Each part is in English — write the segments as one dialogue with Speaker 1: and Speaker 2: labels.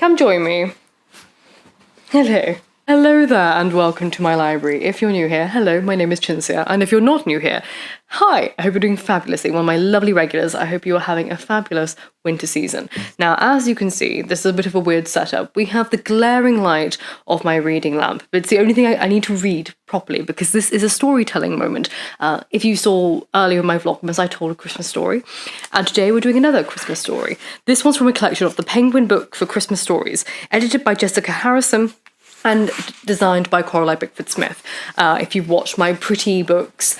Speaker 1: Come join me. Hello. Hello there and welcome to my library. If you're new here, hello, my name is Chinsia, and if you're not new here, hi, I hope you're doing fabulously. One of my lovely regulars, I hope you are having a fabulous winter season. Now, as you can see, this is a bit of a weird setup. We have the glaring light of my reading lamp, but it's the only thing I need to read properly because this is a storytelling moment. If you saw earlier in my Vlogmas, I told a Christmas story, and today we're doing another Christmas story. This one's from a collection of the Penguin Book for Christmas Stories, edited by Jessica Harrison, and designed by Coralie Bickford Smith. If you've watched my Pretty Books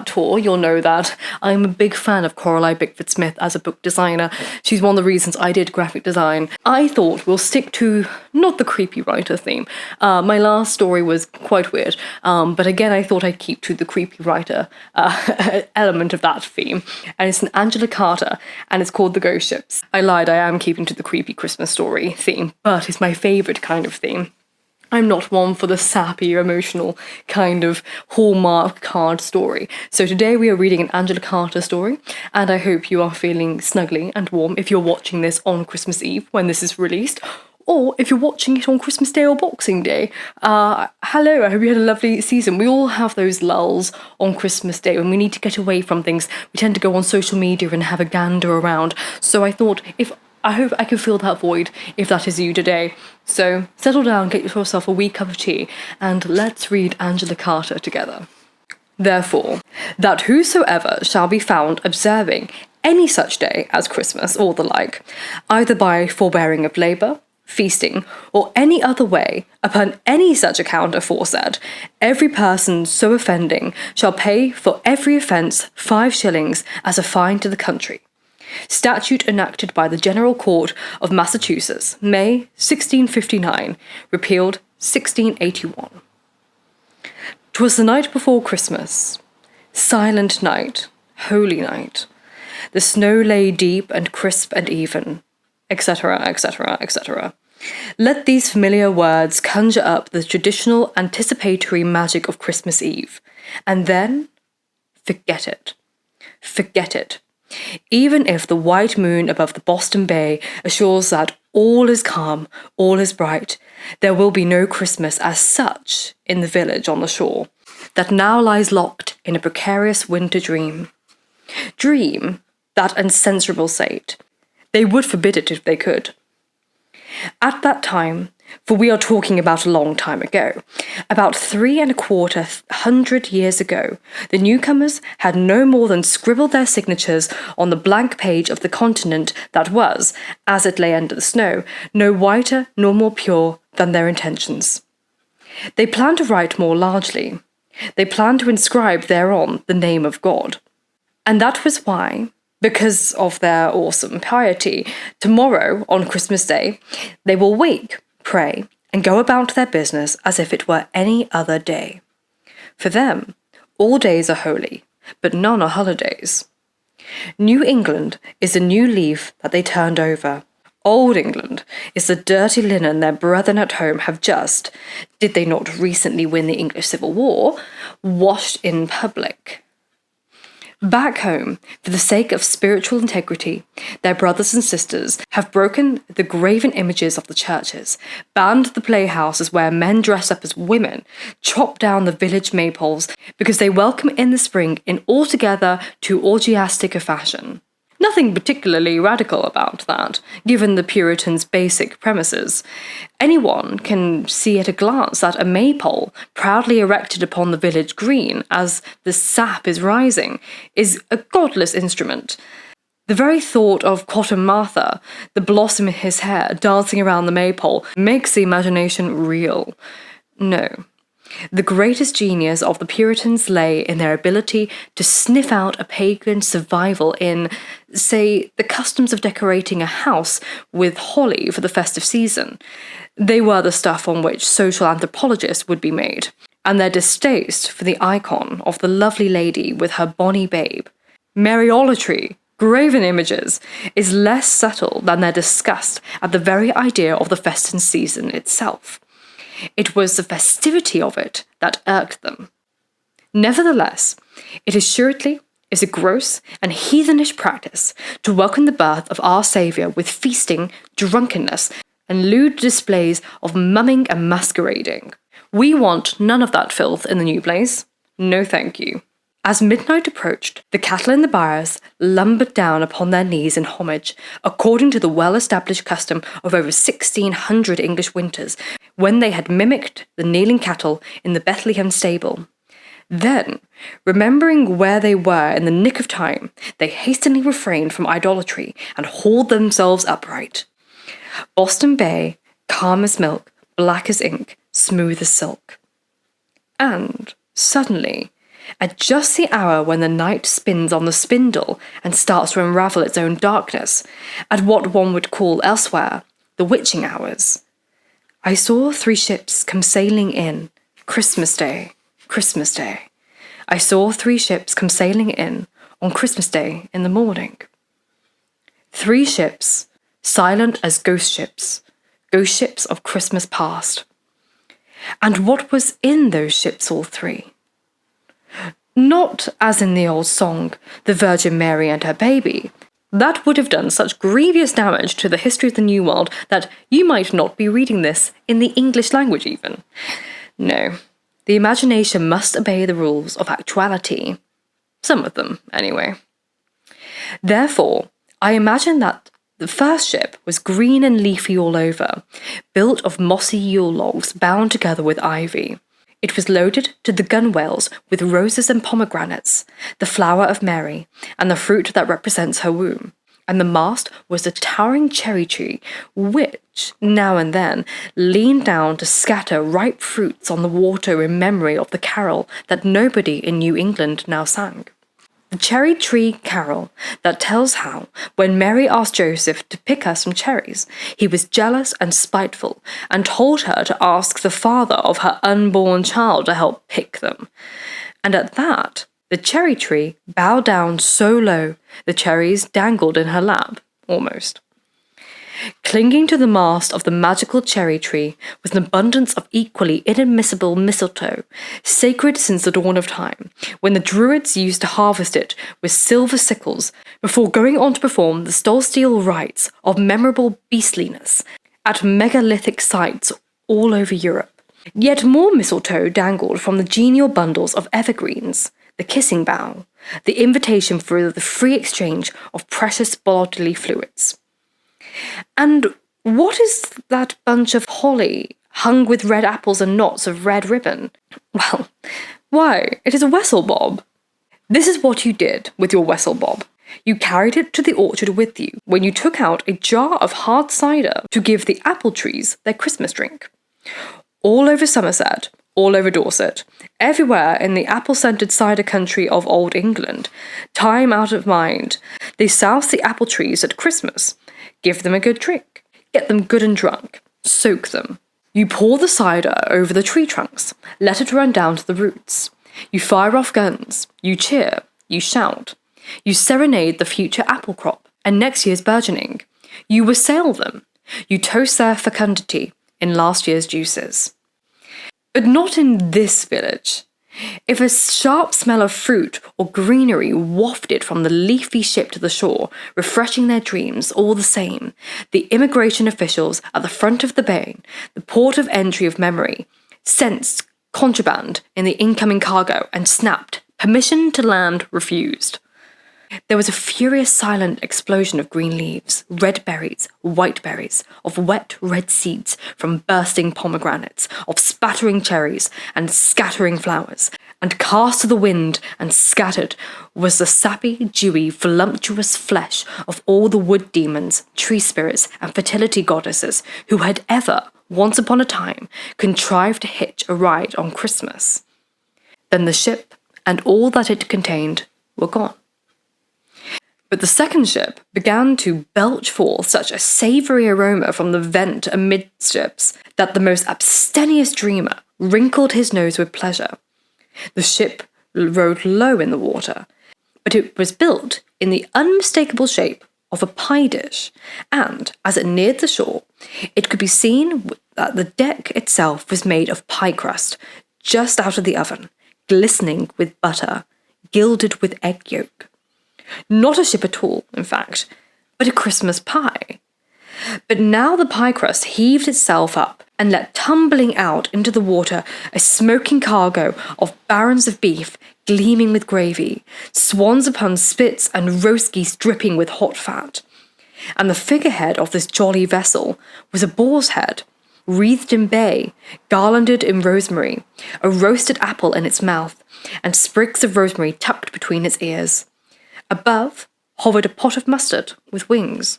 Speaker 1: tour, you'll know that I'm a big fan of Coralie Bickford Smith as a book designer. She's one of the reasons I did graphic design. I thought we'll stick to not the creepy writer theme. My last story was quite weird, but again I thought I'd keep to the creepy writer element of that theme. And it's an Angela Carter, and it's called The Ghost Ships. I lied, I am keeping to the creepy Christmas story theme, but it's my favourite kind of theme. I'm not one for the sappy, emotional kind of Hallmark card story. So today we are reading an Angela Carter story, and I hope you are feeling snuggly and warm if you're watching this on Christmas Eve when this is released, or if you're watching it on Christmas Day or Boxing Day. Hello, I hope you had a lovely season. We all have those lulls on Christmas Day when we need to get away from things. We tend to go on social media and have a gander around. So I thought, I hope I can fill that void if that is you today. So settle down, get yourself a wee cup of tea, and let's read Angela Carter together. Therefore, that whosoever shall be found observing any such day as Christmas or the like, either by forbearing of labour, feasting, or any other way, upon any such account aforesaid, every person so offending shall pay for every offence 5 shillings as a fine to the country. Statute enacted by the General Court of Massachusetts, May 1659, repealed 1681. 'Twas the night before Christmas, silent night, holy night. The snow lay deep and crisp and even, etc., etc., etc. Let these familiar words conjure up the traditional anticipatory magic of Christmas Eve, and then forget it. Forget it. Even if the white moon above the Boston Bay assures that all is calm, all is bright, there will be no Christmas as such in the village on the shore, that now lies locked in a precarious winter dream. Dream, that uncensorable sate. They would forbid it if they could. At that time, for we are talking about a long time ago, about 325 years ago, the newcomers had no more than scribbled their signatures on the blank page of the continent that was, as it lay under the snow, no whiter nor more pure than their intentions. They planned to write more largely. They planned to inscribe thereon the name of God. And that was why, because of their awesome piety, tomorrow, on Christmas Day, they will wake, pray, and go about their business as if it were any other day. For them, all days are holy, but none are holidays. New England is the new leaf that they turned over. Old England is the dirty linen their brethren at home have just, did they not recently win the English Civil War, washed in public. Back home, for the sake of spiritual integrity, their brothers and sisters have broken the graven images of the churches, banned the playhouses where men dress up as women, chopped down the village maypoles because they welcome in the spring in altogether too orgiastic a fashion. Nothing particularly radical about that, given the Puritans' basic premises. Anyone can see at a glance that a maypole, proudly erected upon the village green as the sap is rising, is a godless instrument. The very thought of Cotton Mather, the blossom in his hair, dancing around the maypole, makes the imagination reel. No. The greatest genius of the Puritans lay in their ability to sniff out a pagan survival in, say, the customs of decorating a house with holly for the festive season. They were the stuff on which social anthropologists would be made, and their distaste for the icon of the lovely lady with her bonny babe, Mariolatry, graven images, is less subtle than their disgust at the very idea of the festive season itself. It was the festivity of it that irked them. Nevertheless, it assuredly is a gross and heathenish practice to welcome the birth of our Saviour with feasting, drunkenness, and lewd displays of mumming and masquerading. We want none of that filth in the new place. No thank you. As midnight approached, the cattle in the byres lumbered down upon their knees in homage, according to the well-established custom of over 1600 English winters, when they had mimicked the kneeling cattle in the Bethlehem stable. Then, remembering where they were in the nick of time, they hastily refrained from idolatry and hauled themselves upright. Boston Bay, calm as milk, black as ink, smooth as silk. And, suddenly, at just the hour when the night spins on the spindle and starts to unravel its own darkness, at what one would call elsewhere the witching hours, I saw 3 ships come sailing in, Christmas Day, Christmas Day. I saw 3 ships come sailing in on Christmas Day in the morning. 3 ships, silent as ghost ships of Christmas past. And what was in those ships, all 3? Not, as in the old song, the Virgin Mary and her baby. That would have done such grievous damage to the history of the New World that you might not be reading this in the English language even. No, the imagination must obey the rules of actuality. Some of them, anyway. Therefore, I imagine that the first ship was green and leafy all over, built of mossy Yule logs bound together with ivy. It was loaded to the gunwales with roses and pomegranates, the flower of Mary, and the fruit that represents her womb. And the mast was a towering cherry tree, which, now and then, leaned down to scatter ripe fruits on the water in memory of the carol that nobody in New England now sang. The cherry tree carol that tells how, when Mary asked Joseph to pick her some cherries, he was jealous and spiteful, and told her to ask the father of her unborn child to help pick them. And at that, the cherry tree bowed down so low, the cherries dangled in her lap, almost. Clinging to the mast of the magical cherry tree was an abundance of equally inadmissible mistletoe, sacred since the dawn of time, when the Druids used to harvest it with silver sickles before going on to perform the solstitial rites of memorable beastliness at megalithic sites all over Europe. Yet more mistletoe dangled from the genial bundles of evergreens, the kissing bough, the invitation for the free exchange of precious bodily fluids. And what is that bunch of holly hung with red apples and knots of red ribbon? Well, why, it is a Wessel bob. This is what you did with your Wessel bob. You carried it to the orchard with you when you took out a jar of hard cider to give the apple trees their Christmas drink. All over Somerset, all over Dorset, everywhere in the apple-scented cider country of Old England, time out of mind, they souse the apple trees at Christmas. Give them a good drink. Get them good and drunk. Soak them. You pour the cider over the tree trunks. Let it run down to the roots. You fire off guns. You cheer. You shout. You serenade the future apple crop and next year's burgeoning. You wassail them. You toast their fecundity in last year's juices. But not in this village. If a sharp smell of fruit or greenery wafted from the leafy ship to the shore, refreshing their dreams all the same, the immigration officials at the front of the bay, the port of entry of memory, sensed contraband in the incoming cargo and snapped, permission to land refused. There was a furious silent explosion of green leaves, red berries, white berries, of wet red seeds from bursting pomegranates, of spattering cherries and scattering flowers, and cast to the wind and scattered was the sappy, dewy, voluptuous flesh of all the wood demons, tree spirits, and fertility goddesses who had ever, once upon a time, contrived to hitch a ride on Christmas. Then the ship and all that it contained were gone. But the second ship began to belch forth such a savoury aroma from the vent amidships that the most abstemious dreamer wrinkled his nose with pleasure. The ship rode low in the water, but it was built in the unmistakable shape of a pie dish, and, as it neared the shore, it could be seen that the deck itself was made of pie crust, just out of the oven, glistening with butter, gilded with egg yolk. Not a ship at all, in fact, but a Christmas pie. But now the pie crust heaved itself up and let tumbling out into the water a smoking cargo of barons of beef gleaming with gravy, swans upon spits and roast geese dripping with hot fat. And the figurehead of this jolly vessel was a boar's head, wreathed in bay, garlanded in rosemary, a roasted apple in its mouth, and sprigs of rosemary tucked between its ears. Above hovered a pot of mustard with wings.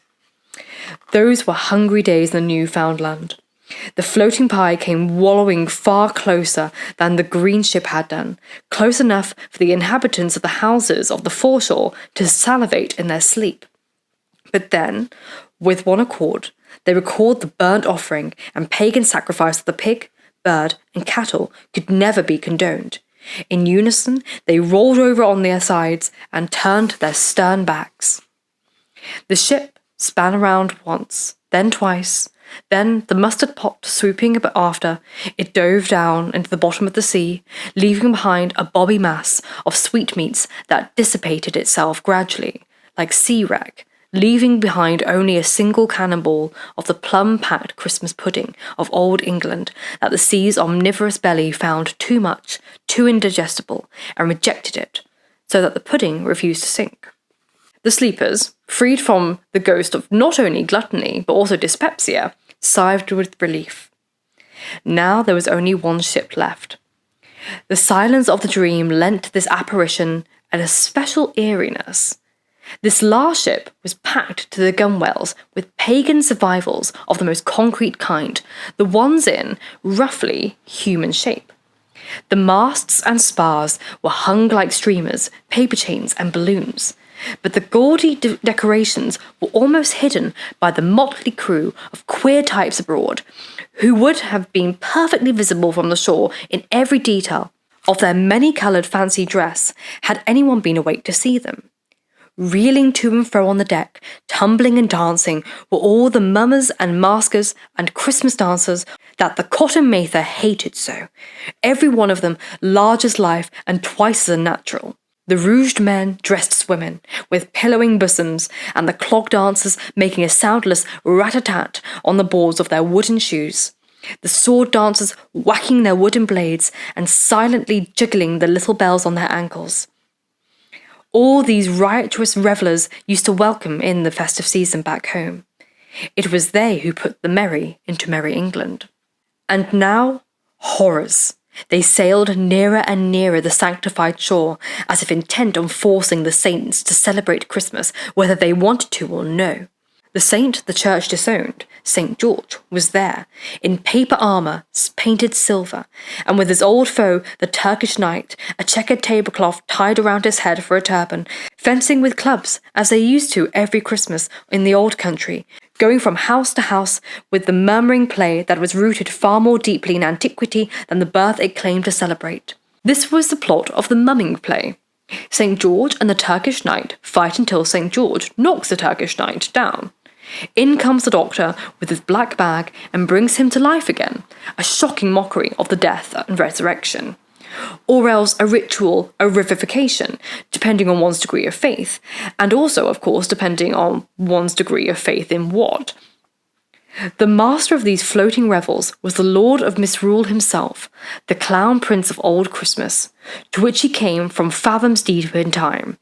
Speaker 1: Those were hungry days in the Newfoundland. The floating pie came wallowing far closer than the green ship had done, close enough for the inhabitants of the houses of the foreshore to salivate in their sleep. But then, with one accord, they recalled the burnt offering and pagan sacrifice of the pig, bird, and cattle could never be condoned. In unison, they rolled over on their sides and turned their stern backs. The ship span around once, then twice, then the mustard pot swooping after, it dove down into the bottom of the sea, leaving behind a bobby mass of sweetmeats that dissipated itself gradually, like sea wreck, leaving behind only a single cannonball of the plum-packed Christmas pudding of old England that the sea's omnivorous belly found too much, too indigestible, and rejected it, so that the pudding refused to sink. The sleepers, freed from the ghost of not only gluttony but also dyspepsia, sighed with relief. Now there was only one ship left. The silence of the dream lent this apparition a special eeriness. This last ship was packed to the gunwales with pagan survivals of the most concrete kind, the ones in, roughly, human shape. The masts and spars were hung like streamers, paper chains, and balloons, but the gaudy decorations were almost hidden by the motley crew of queer types abroad, who would have been perfectly visible from the shore in every detail of their many-coloured fancy dress had anyone been awake to see them. Reeling to and fro on the deck, tumbling and dancing, were all the mummers and maskers and Christmas dancers that the Cotton Mather hated so, every one of them large as life and twice as unnatural. The rouged men dressed as women, with pillowing bosoms, and the clog dancers making a soundless rat-a-tat on the boards of their wooden shoes. The sword dancers whacking their wooden blades and silently jiggling the little bells on their ankles. All these riotous revellers used to welcome in the festive season back home. It was they who put the merry into merry England. And now, horrors! They sailed nearer and nearer the sanctified shore, as if intent on forcing the saints to celebrate Christmas, whether they wanted to or no. The saint the church disowned, St. George, was there, in paper armour, painted silver, and with his old foe, the Turkish knight, a checkered tablecloth tied around his head for a turban, fencing with clubs, as they used to every Christmas in the old country, going from house to house with the murmuring play that was rooted far more deeply in antiquity than the birth it claimed to celebrate. This was the plot of the mumming play. St. George and the Turkish knight fight until St. George knocks the Turkish knight down. In comes the doctor with his black bag and brings him to life again, a shocking mockery of the death and resurrection. Or else a ritual, a revivification, depending on one's degree of faith, and also, of course, depending on one's degree of faith in what. The master of these floating revels was the Lord of Misrule himself, the clown prince of old Christmas, to which he came from fathoms deep in time.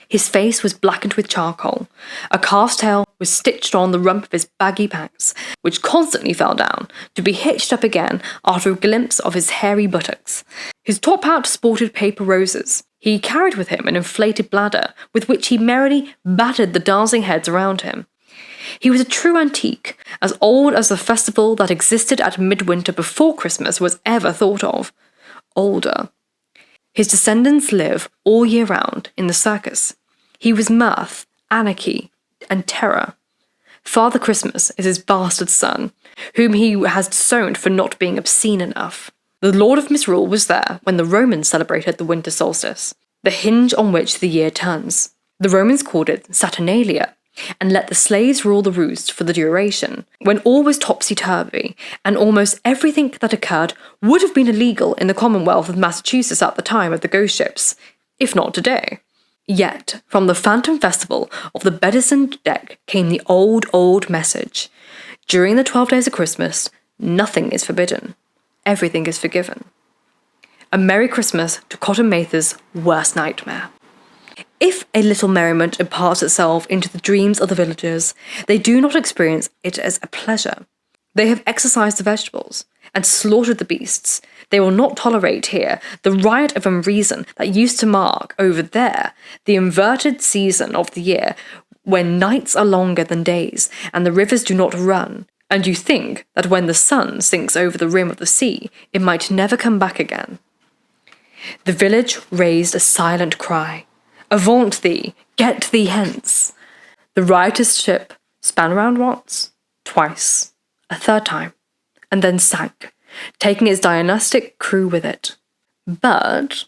Speaker 1: His face was blackened with charcoal. A calf's tail was stitched on the rump of his baggy pants, which constantly fell down, to be hitched up again after a glimpse of his hairy buttocks. His top hat sported paper roses. He carried with him an inflated bladder, with which he merrily battered the dancing heads around him. He was a true antique, as old as the festival that existed at midwinter before Christmas was ever thought of. Older. His descendants live all year round in the circus. He was mirth, anarchy, and terror. Father Christmas is his bastard son, whom he has disowned for not being obscene enough. The Lord of Misrule was there when the Romans celebrated the winter solstice, the hinge on which the year turns. The Romans called it Saturnalia, and let the slaves rule the roost for the duration, when all was topsy-turvy, and almost everything that occurred would have been illegal in the Commonwealth of Massachusetts at the time of the ghost ships, if not today. Yet, from the Phantom Festival of the Bedesend deck came the old message. During the 12 days of Christmas, nothing is forbidden. Everything is forgiven. A Merry Christmas to Cotton Mather's worst nightmare. If a little merriment imparts itself into the dreams of the villagers, they do not experience it as a pleasure. They have exorcised the vegetables and slaughtered the beasts. They will not tolerate here the riot of unreason that used to mark over there the inverted season of the year when nights are longer than days and the rivers do not run, and you think that when the sun sinks over the rim of the sea, it might never come back again. The village raised a silent cry. Avaunt thee! Get thee hence! The riotous ship span around once, twice, a third time, and then sank, taking its dynastic crew with it. But,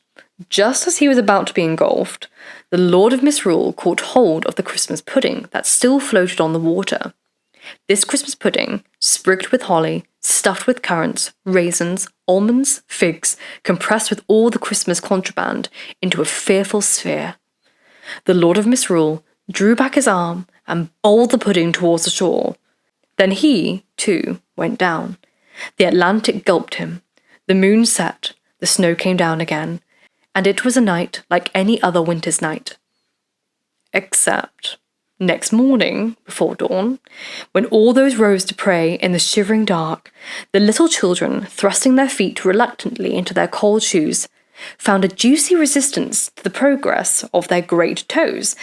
Speaker 1: just as he was about to be engulfed, the Lord of Misrule caught hold of the Christmas pudding that still floated on the water. This Christmas pudding, sprigged with holly, stuffed with currants, raisins, almonds, figs, compressed with all the Christmas contraband into a fearful sphere. The Lord of Misrule drew back his arm and bowled the pudding towards the shore. Then he, too, went down. The Atlantic gulped him. The moon set, the snow came down again, and it was a night like any other winter's night. Except next morning, before dawn, when all those rose to pray in the shivering dark, the little children, thrusting their feet reluctantly into their cold shoes, found a juicy resistance to the progress of their great toes,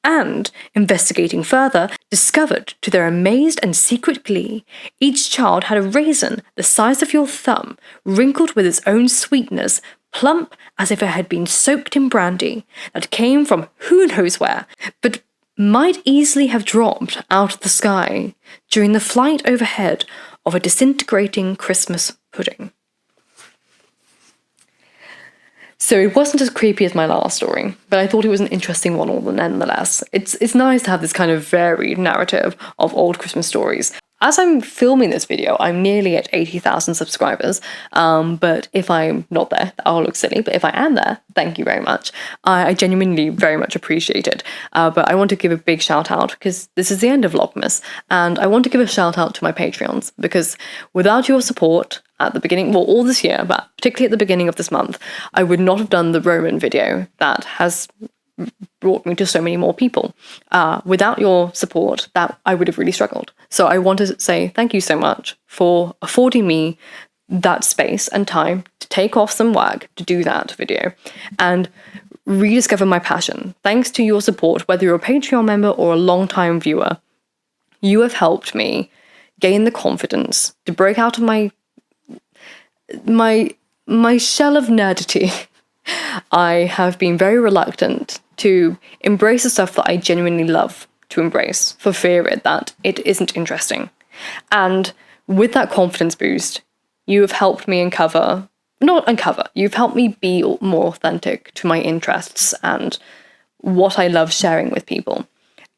Speaker 1: and, investigating further, discovered, to their amazed and secret glee, each child had a raisin the size of your thumb, wrinkled with its own sweetness, plump as if it had been soaked in brandy, that came from who knows where, but might easily have dropped out of the sky during the flight overhead of a disintegrating Christmas pudding. So it wasn't as creepy as my last story, but I thought it was an interesting one nonetheless. It's nice to have this kind of varied narrative of old Christmas stories. As I'm filming this video, I'm nearly at 80,000 subscribers, but if I'm not there, I'll look silly, but if I am there, thank you very much. I genuinely very much appreciate it, but I want to give a big shout out, because this is the end of Vlogmas, and I want to give a shout out to my Patreons, because without your support at the beginning, well, all this year, but particularly at the beginning of this month, I would not have done the Roman video that has brought me to so many more people. Without your support, that I would have really struggled. So I want to say thank you so much for affording me that space and time to take off some work to do that video and rediscover my passion. Thanks to your support, whether you're a Patreon member or a long-time viewer, you have helped me gain the confidence to break out of my shell of nerdity. I have been very reluctant to embrace the stuff that I genuinely love to embrace, for fear that it isn't interesting. And with that confidence boost, you have helped me you've helped me be more authentic to my interests and what I love sharing with people.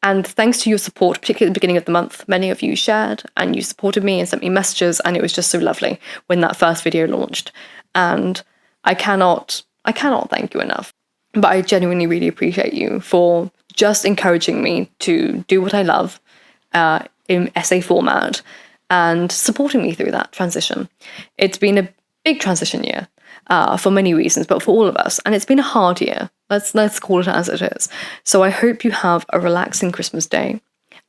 Speaker 1: And thanks to your support, particularly at the beginning of the month, many of you shared and you supported me and sent me messages, and it was just so lovely when that first video launched. And I cannot thank you enough. But I genuinely really appreciate you for just encouraging me to do what I love in essay format and supporting me through that transition. It's been a big transition year for many reasons, but for all of us. And it's been a hard year. Let's call it as it is. So I hope you have a relaxing Christmas day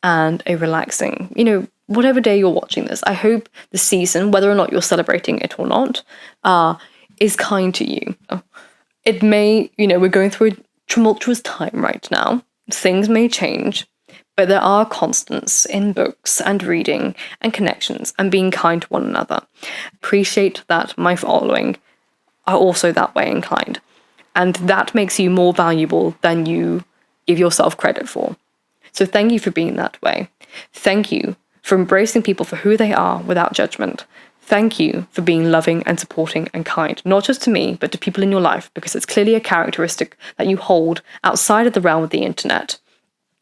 Speaker 1: and a relaxing, whatever day you're watching this. I hope the season, whether or not you're celebrating it or not, is kind to you. It may, we're going through a tumultuous time right now. Things may change, but there are constants in books and reading and connections and being kind to one another. Appreciate that my following are also that way inclined. And that makes you more valuable than you give yourself credit for. So thank you for being that way. Thank you for embracing people for who they are without judgment. Thank you for being loving and supporting and kind, not just to me, but to people in your life, because it's clearly a characteristic that you hold outside of the realm of the internet.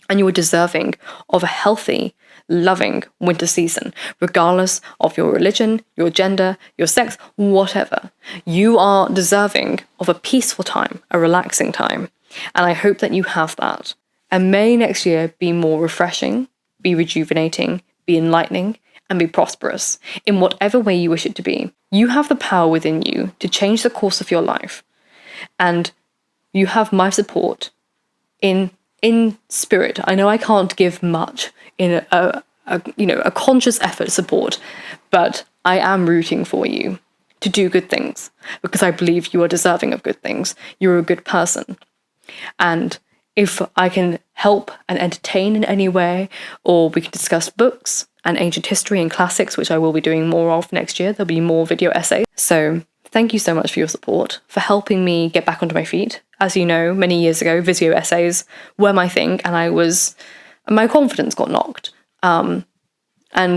Speaker 1: And you are deserving of a healthy, loving winter season, regardless of your religion, your gender, your sex, whatever. You are deserving of a peaceful time, a relaxing time. And I hope that you have that. And may next year be more refreshing, be rejuvenating, be enlightening, and be prosperous in whatever way you wish it to be. You have the power within you to change the course of your life. And you have my support in spirit. I know I can't give much in a conscious effort support, but I am rooting for you to do good things because I believe you are deserving of good things. You're a good person. And if I can help and entertain in any way, or we can discuss books and ancient history and classics, which I will be doing more of next year. There'll be more video essays. So thank you so much for your support, for helping me get back onto my feet. As you know, many years ago, video essays were my thing, and my confidence got knocked. And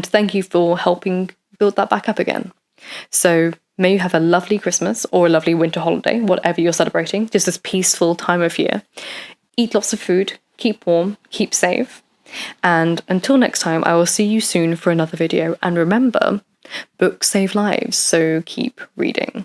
Speaker 1: thank you for helping build that back up again. So may you have a lovely Christmas or a lovely winter holiday, whatever you're celebrating, just this peaceful time of year. Eat lots of food, keep warm, keep safe. And until next time, I will see you soon for another video. And remember, books save lives, so keep reading.